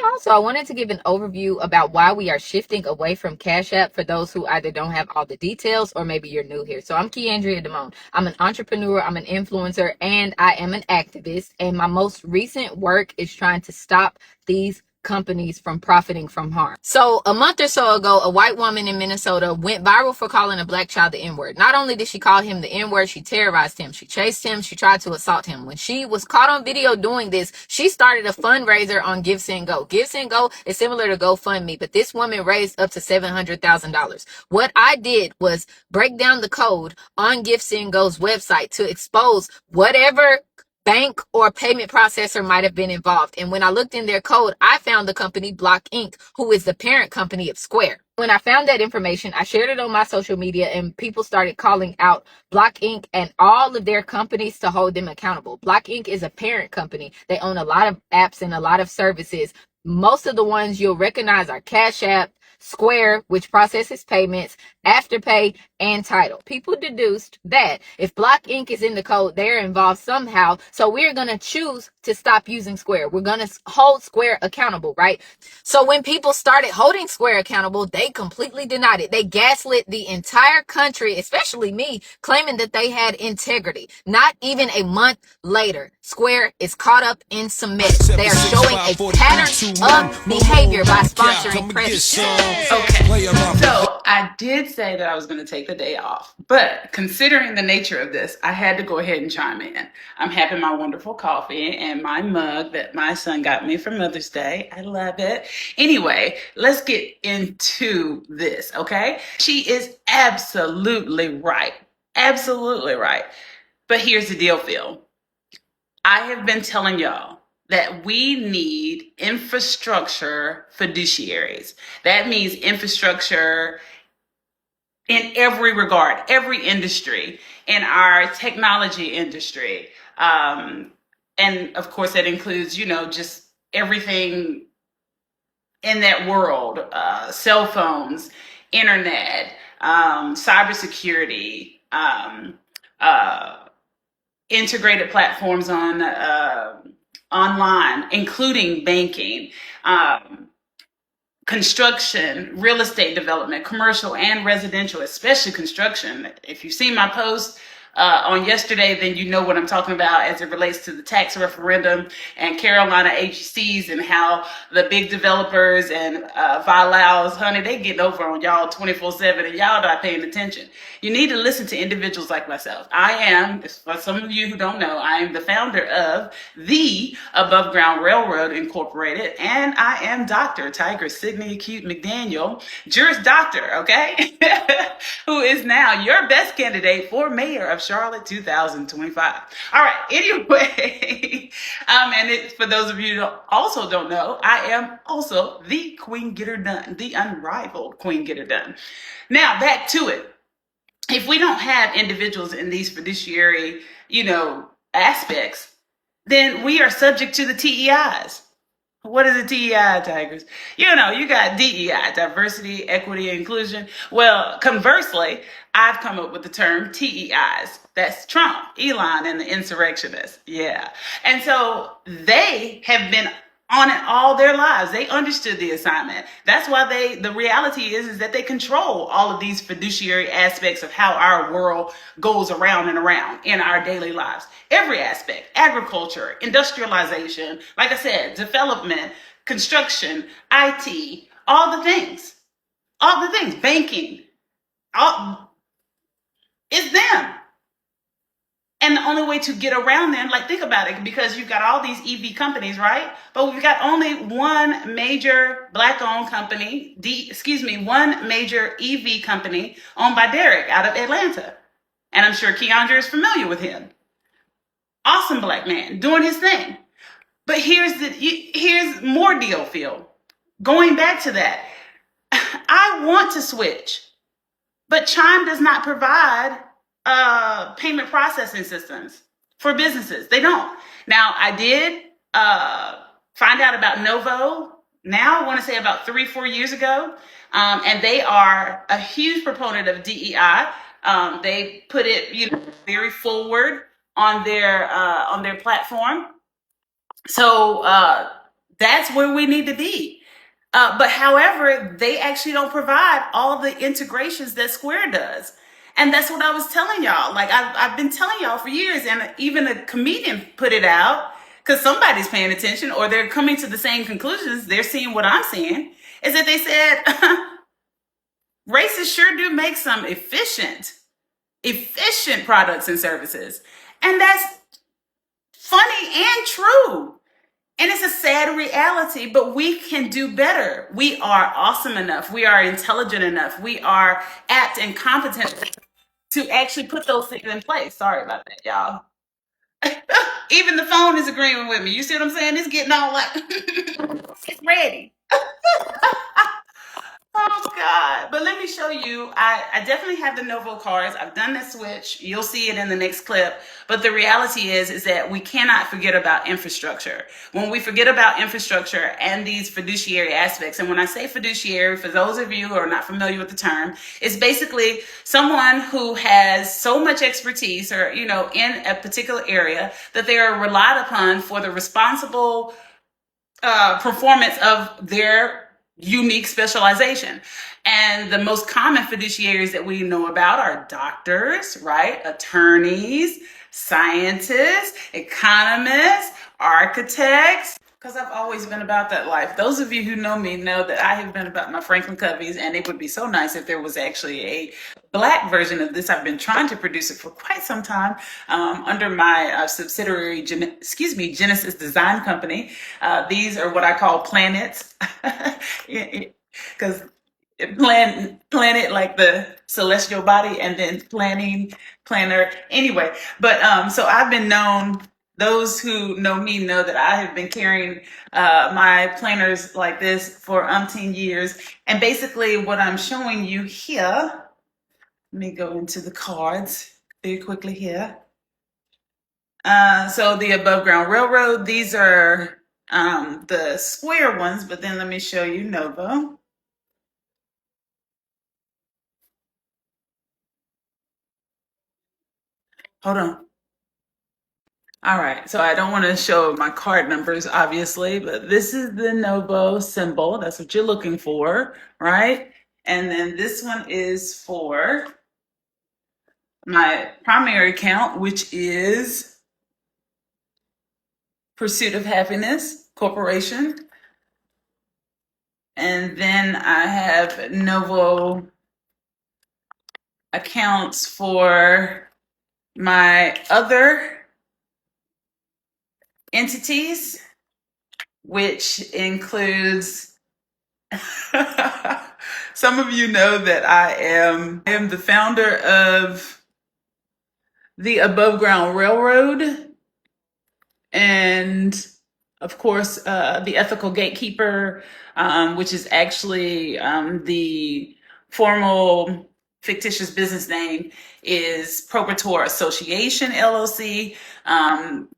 Also, I wanted to give an overview about why we are shifting away from Cash App for those who either don't have all the details or maybe you're new here. So I'm Keandria Damone. I'm an entrepreneur, I'm an influencer, and I am an activist. And my most recent work is trying to stop these companies from profiting from harm. So a month or so ago, a white woman in Minnesota went viral for calling a black child the N-word. Not only did she call him the N-word, she terrorized him. She chased him. She tried to assault him. When she was caught on video doing this, she started a fundraiser on Give, Send, Go. Give, Send, Go is similar to GoFundMe, but this woman raised up to $700,000. What I did was break down the code on Give, Send, Go's website to expose whatever bank or payment processor might have been involved. And when I looked in their code, I found the company Block Inc., who is the parent company of Square. When I found that information, I shared it on my social media and people started calling out Block Inc. and all of their companies to hold them accountable. Block Inc. is a parent company. They own a lot of apps and a lot of services. Most of the ones you'll recognize are Cash App, Square, which processes payments, Afterpay, and Tidal. People deduced that if Block Inc. is in the code, they're involved somehow. So we're going to choose to stop using Square. We're going to hold Square accountable, right? So when people started holding Square accountable, they completely denied it. They gaslit the entire country, especially me, claiming that they had integrity. Not even a month later, Square is caught up in some mess. They are showing a pattern of behavior by sponsoring press. Okay, so I did say that I was going to take the day off, but considering the nature of this, I had to go ahead and chime in. I'm having my wonderful coffee and my mug that my son got me for Mother's Day. I love it. Anyway, let's get into this, okay? She is absolutely right. Absolutely right. But here's the deal, Phil. I have been telling y'all that we need infrastructure fiduciaries. That means infrastructure in every regard, every industry, in our technology industry. And of course, that includes, just everything in that world, cell phones, internet, cybersecurity, integrated platforms on online, including banking, construction, real estate development, commercial and residential, especially construction. If you've seen my post on yesterday, then you know what I'm talking about as it relates to the tax referendum and Carolina AGCs and how the big developers and Vilaus, honey, they getting over on y'all 24/7 and y'all not paying attention. You need to listen to individuals like myself. I am, for some of you who don't know, I am the founder of the Above Ground Railroad Incorporated, and I am Dr. Tiger Sidney Acute McDaniel, Juris Doctor, okay, who is now your best candidate for mayor of Charlotte 2025. All right, anyway, and for those of you who also don't know, I am also the Queen Getter Done, the unrivaled Queen Getter Done. Now, back to it. If we don't have individuals in these fiduciary, aspects, then we are subject to the TEIs. What is a TEI, Tigers? You got DEI, diversity, equity, inclusion. Well, conversely, I've come up with the term TEIs. That's Trump, Elon, and the insurrectionists. Yeah. And so they have been on it all their lives. They understood the assignment. That's why the reality is that they control all of these fiduciary aspects of how our world goes around and around in our daily lives. Every aspect, agriculture, industrialization, like I said, development, construction, IT, all the things, banking, it's them. And the only way to get around them, think about it, because you've got all these EV companies, right? But we've got only one major black-owned company, one major EV company owned by Derek out of Atlanta. And I'm sure Keandria is familiar with him. Awesome black man doing his thing. But here's more deal, Phil. Going back to that, I want to switch, but Chime does not provide payment processing systems for businesses. They don't. Now, I did find out about Novo now, I want to say about 3-4 years ago, and they are a huge proponent of DEI. They put it very forward on their platform. So That's where we need to be. But however, they actually don't provide all the integrations that Square does. And that's what I was telling y'all. Like I've been telling y'all for years, and even a comedian put it out because somebody's paying attention or they're coming to the same conclusions. They're seeing what I'm seeing, is that they said racists sure do make some efficient products and services. And that's funny and true. And it's a sad reality, but we can do better. We are awesome enough. We are intelligent enough. We are apt and competent to actually put those things in place. Sorry about that, y'all. Even the phone is agreeing with me. You see what I'm saying? It's getting all like, it's ready. Oh God. But let me show you. I definitely have the Novo cards. I've done the switch. You'll see it in the next clip. But the reality is that we cannot forget about infrastructure. When we forget about infrastructure and these fiduciary aspects, and when I say fiduciary, for those of you who are not familiar with the term, it's basically someone who has so much expertise or, in a particular area that they are relied upon for the responsible performance of their unique specialization. And the most common fiduciaries that we know about are doctors, right? Attorneys, scientists, economists, architects, because I've always been about that life. Those of you who know me know that I have been about my Franklin Coveys, and it would be so nice if there was actually a Black version of this. I've been trying to produce it for quite some time under my subsidiary, Genesis Design Company. These are what I call planets, because planet like the celestial body, and then planner. Anyway, but so I've been known. Those who know me know that I have been carrying my planners like this for umpteen years. And basically what I'm showing you here, let me go into the cards very quickly here. So the Above Ground Railroad, these are the square ones, but then let me show you Novo. Hold on. All right, so I don't want to show my card numbers, obviously, but this is the Novo symbol. That's what you're looking for, right? And then this one is for my primary account, which is Pursuit of Happiness Corporation. And then I have Novo accounts for my other entities, which includes some of you know that I am the founder of the Above Ground Railroad, and of course the Ethical Gatekeeper, which is actually the formal fictitious business name is Proprietary Association LLC.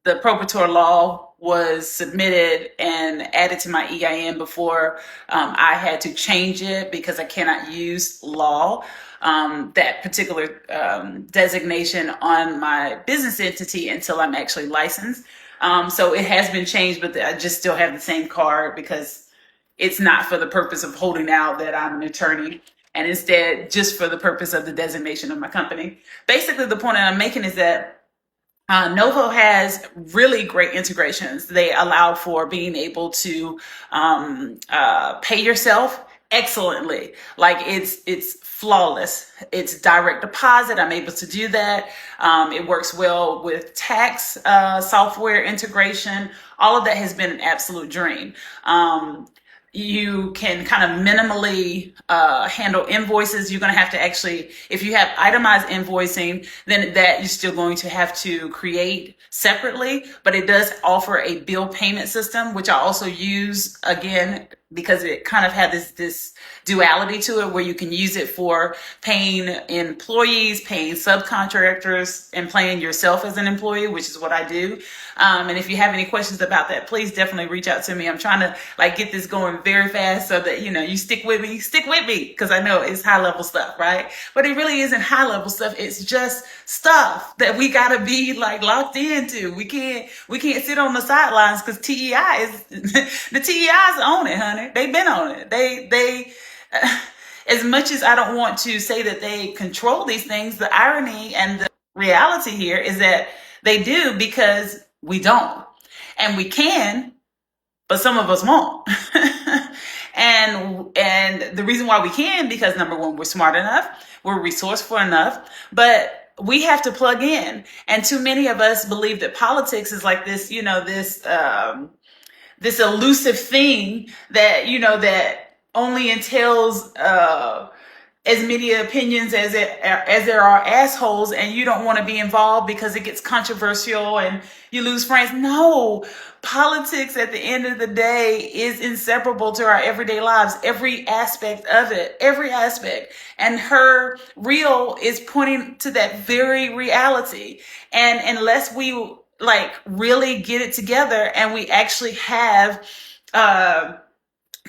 The Proprietary law was submitted and added to my EIN before I had to change it because I cannot use law, that particular designation on my business entity until I'm actually licensed. So it has been changed, but I just still have the same card because it's not for the purpose of holding out that I'm an attorney, and instead just for the purpose of the designation of my company. Basically, the point that I'm making is that Novo has really great integrations. They allow for being able to pay yourself excellently. Like it's flawless. It's direct deposit. I'm able to do that. It works well with tax software integration. All of that has been an absolute dream. You can kind of minimally handle invoices. You're going to have to actually, if you have itemized invoicing, then that you're still going to have to create separately. But it does offer a bill payment system, which I also use, again, because it kind of had this duality to it where you can use it for paying employees, paying subcontractors, and paying yourself as an employee, which is what I do. And if you have any questions about that, please definitely reach out to me. I'm trying to like get this going very fast so that, you know, you stick with me, because I know it's high level stuff, right? But it really isn't high level stuff. It's just stuff that we gotta be like locked into. We can't sit on the sidelines because TEI is the TEI's on it, honey. They've been on it. They as much as I don't want to say that they control these things, the irony and the reality here is that they do, because we don't. And we can, but some of us won't. and the reason why we can, because number one, we're smart enough, we're resourceful enough, but we have to plug in. And too many of us believe that politics is like this, you know, this elusive thing that, you know, that only entails as many opinions as there are assholes, and you don't want to be involved because it gets controversial and you lose friends. No, politics at the end of the day is inseparable to our everyday lives, every aspect of it, every aspect. And her reel is pointing to that very reality. And unless we like really get it together and we actually have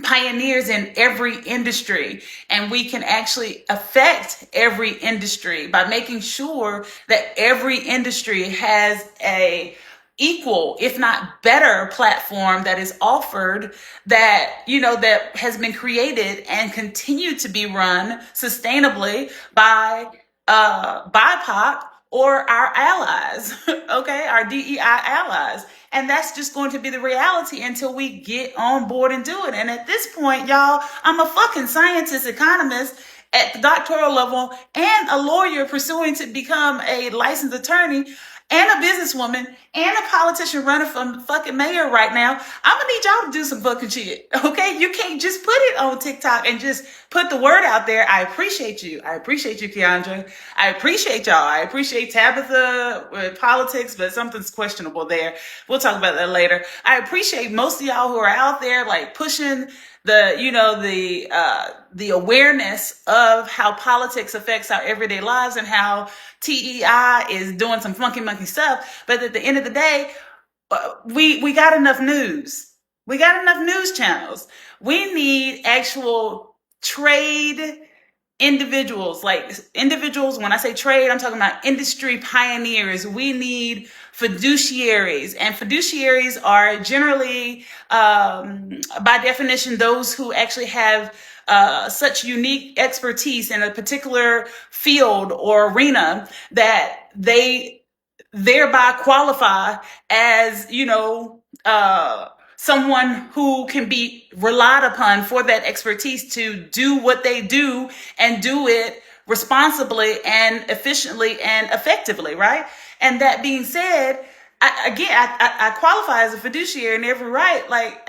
pioneers in every industry, and we can actually affect every industry by making sure that every industry has a equal, if not better, platform that is offered, that, you know, that has been created and continue to be run sustainably by BIPOC or our allies, okay, our DEI allies. And that's just going to be the reality until we get on board and do it. And at this point, y'all, I'm a fucking scientist, economist at the doctoral level, and a lawyer pursuing to become a licensed attorney, and a businesswoman, and a politician running for fucking mayor right now. I'm gonna need y'all to do some fucking shit, okay? You can't just put it on TikTok and just put the word out there. I appreciate you. I appreciate you, Keandra. I appreciate y'all. I appreciate Tabitha with politics, but something's questionable there. We'll talk about that later. I appreciate most of y'all who are out there like pushing the, you know, the awareness of how politics affects our everyday lives and how TEI is doing some funky monkey stuff. But at the end of the day, we got enough news. We got enough news channels. We need actual trade individuals, like individuals. When I say trade, I'm talking about industry pioneers. We need fiduciaries, and fiduciaries are generally, by definition, those who actually have such unique expertise in a particular field or arena that they thereby qualify as, you know, someone who can be relied upon for that expertise to do what they do and do it responsibly and efficiently and effectively, right? And that being said, I qualify as a fiduciary in every right. Like,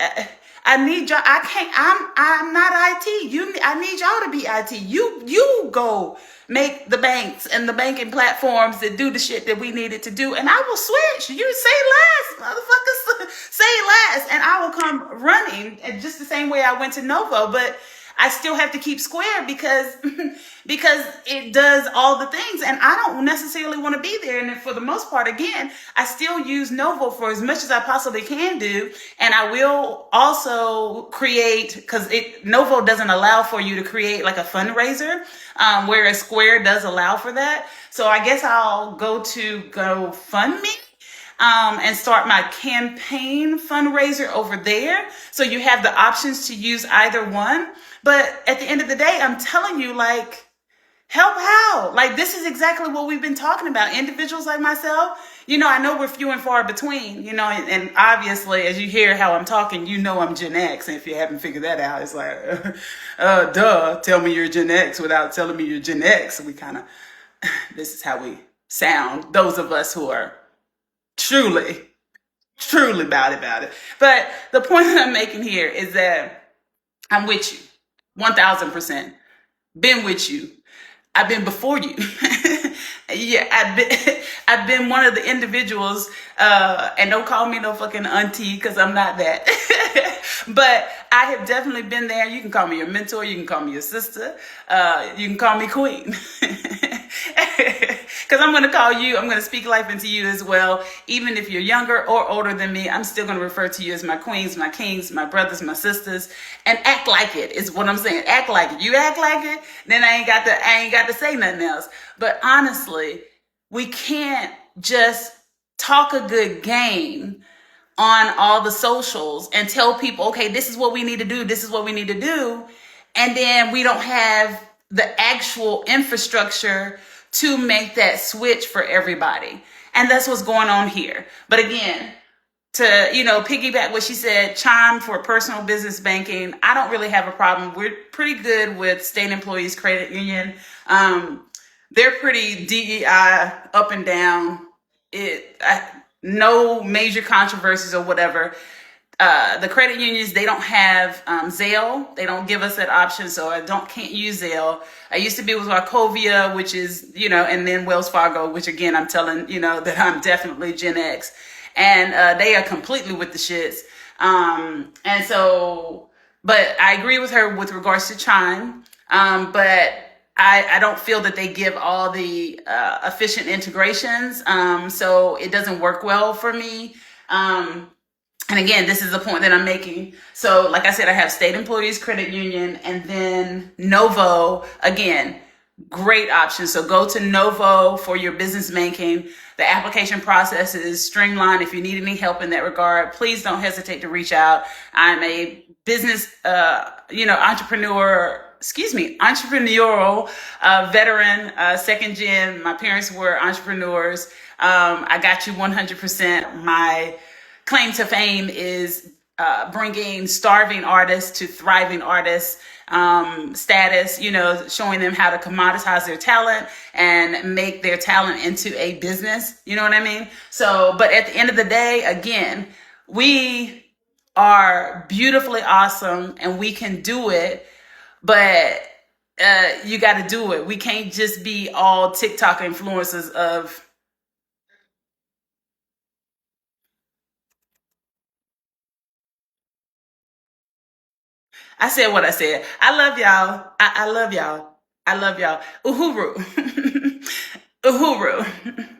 I need y'all. I'm not IT. I need y'all to be IT. You go make the banks and the banking platforms that do the shit that we needed to do. And I will switch. You say less, motherfuckers. Say less. And I will come running just the same way I went to Novo. But I still have to keep Square because it does all the things, and I don't necessarily want to be there. And for the most part, again, I still use Novo for as much as I possibly can do. And I will also create, because Novo doesn't allow for you to create like a fundraiser, whereas Square does allow for that. So I guess I'll go to GoFundMe and start my campaign fundraiser over there. So you have the options to use either one. But at the end of the day, I'm telling you, like, help out. Like, this is exactly what we've been talking about. Individuals like myself, you know, I know we're few and far between, you know, and obviously, as you hear how I'm talking, you know I'm Gen X. And if you haven't figured that out, it's like, duh, tell me you're Gen X without telling me you're Gen X. We kind of, this is how we sound, those of us who are truly about it. But the point that I'm making here is that I'm with you 1000%. Been with you. I've been before you. Yeah, I've been one of the individuals, and don't call me no fucking auntie because I'm not that. But I have definitely been there. You can call me your mentor. You can call me your sister. You can call me queen. Because I'm going to call you, I'm going to speak life into you as well. Even if you're younger or older than me, I'm still going to refer to you as my queens, my kings, my brothers, my sisters, and act like it is what I'm saying. Act like it. You act like it, then I ain't got to say nothing else. But honestly, we can't just talk a good game on all the socials and tell people, okay, this is what we need to do. This is what we need to do. And then we don't have the actual infrastructure to make that switch for everybody. And that's what's going on here. But again, to, piggyback what she said, chime for personal business banking. I don't really have a problem. We're pretty good with State Employees Credit Union. They're pretty DEI up and down. No major controversies or whatever. The credit unions, they don't have Zelle. They don't give us that option, so I can't use Zelle. I used to be with Wachovia, which is, and then Wells Fargo, which again, I'm telling, that I'm definitely Gen X. And they are completely with the shits. And so, but I agree with her with regards to Chime. But I don't feel that they give all the efficient integrations. So it doesn't work well for me. And again, this is the point that I'm making. So like I said, I have State Employees Credit Union and then Novo. Again, great option. So go to Novo for your business banking. The application process is streamlined. If you need any help in that regard, please don't hesitate to reach out. I'm a business, entrepreneurial veteran, second gen. My parents were entrepreneurs. I got you 100%. My claim to fame is bringing starving artists to thriving artists status, showing them how to commoditize their talent and make their talent into a business. You know what I mean? So, but at the end of the day, again, we are beautifully awesome and we can do it, but you got to do it. We can't just be all TikTok influencers of, I said what I said. I love y'all. I love y'all. I love y'all. Uhuru. Uhuru.